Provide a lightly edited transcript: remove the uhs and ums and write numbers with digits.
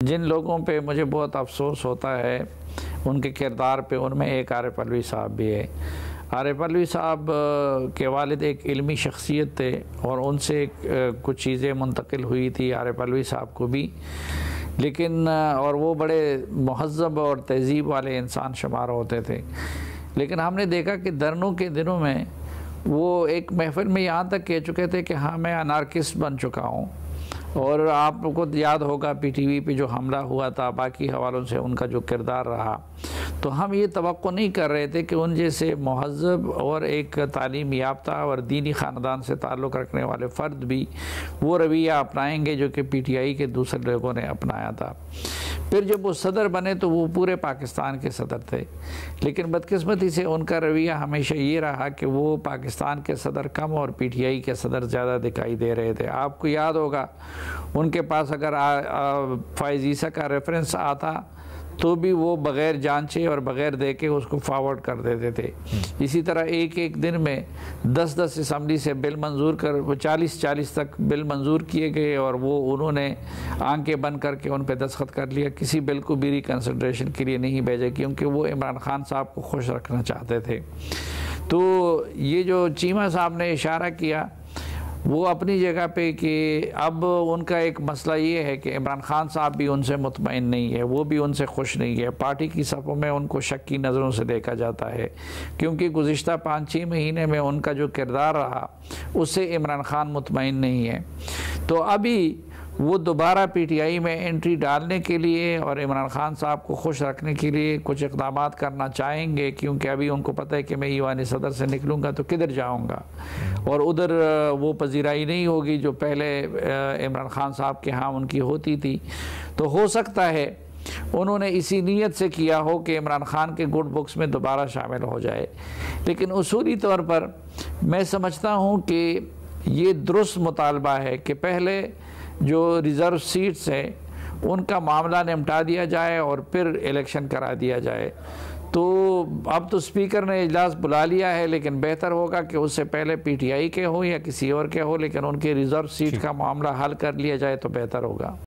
जिन लोगों पे मुझे बहुत अफसोस होता है उनके किरदार पे, उनमें एक आरिफ अलवी साहब भी है। आरिफ अलवी साहब के वालिद एक इल्मी शख्सियत थे और उनसे कुछ चीज़ें मुंतकिल हुई थी आरिफ अलवी साहब को भी, लेकिन और वो बड़े महज़्ज़ब और तहज़ीब वाले इंसान शुमार होते थे। लेकिन हमने देखा कि दरनों के दिनों में वो एक महफ़िल में यहाँ तक कह चुके थे कि हाँ, मैं अनार्किस्ट बन चुका हूँ। और आपको याद होगा PTV पे जो हमला हुआ था, बाकी हवालों से उनका जो किरदार रहा, तो हम ये तवक्को नहीं कर रहे थे कि उन जैसे महज़्ज़ब और एक तालीम याफ्ता और दीनी ख़ानदान से ताल्लुक़ रखने वाले फ़र्द भी वो रवैया अपनाएंगे जो कि PTI के दूसरे लोगों ने अपनाया था। फिर जब वो सदर बने तो वो पूरे पाकिस्तान के सदर थे, लेकिन बदकिस्मती से उनका रवैया हमेशा ये रहा कि वो पाकिस्तान के सदर कम और PTI के सदर ज़्यादा दिखाई दे रहे थे। आपको याद होगा उनके पास अगर फ़ाइज़ ईसा का रेफरेंस आता तो भी वो बग़ैर जांचे और बग़ैर देखे उसको फॉरवर्ड कर देते थे। इसी तरह एक एक दिन में 10-10 असम्बली से बिल मंजूर कर, वो 40-40 तक बिल मंजूर किए गए और वो उन्होंने आंखें बंद करके उन पर दस्तखत कर लिया। किसी बिल को भी रिकन्सिडरेशन के लिए नहीं भेजा क्योंकि वो इमरान खान साहब को खुश रखना चाहते थे। तो ये जो चीमा साहब ने इशारा किया वो अपनी जगह पे कि अब उनका एक मसला ये है कि इमरान खान साहब भी उनसे मुतमईन नहीं है, वो भी उनसे खुश नहीं है। पार्टी की सफ़ों में उनको शक की नज़रों से देखा जाता है क्योंकि गुज़िश्ता 5-6 महीने में उनका जो किरदार रहा उससे इमरान खान मुतमईन नहीं है। तो अभी वो दोबारा PTI में एंट्री डालने के लिए और इमरान खान साहब को खुश रखने के लिए कुछ इक़दामात करना चाहेंगे, क्योंकि अभी उनको पता है कि मैं ईवान सदर से निकलूँगा तो किधर जाऊँगा और उधर वो पजीराई नहीं होगी जो पहले इमरान खान साहब के यहाँ उनकी होती थी। तो हो सकता है उन्होंने इसी नीयत से किया हो कि इमरान खान के गुड बुक्स में दोबारा शामिल हो जाए। लेकिन उसूली तौर पर मैं समझता हूँ कि ये दुरुस्त मुतालबा है कि पहले जो रिज़र्व सीट्स हैं उनका मामला निपटा दिया जाए और फिर इलेक्शन करा दिया जाए। तो अब तो स्पीकर ने इजलास बुला लिया है, लेकिन बेहतर होगा कि उससे पहले PTI के हो या किसी और के हो, लेकिन उनके रिज़र्व सीट का मामला हल कर लिया जाए तो बेहतर होगा।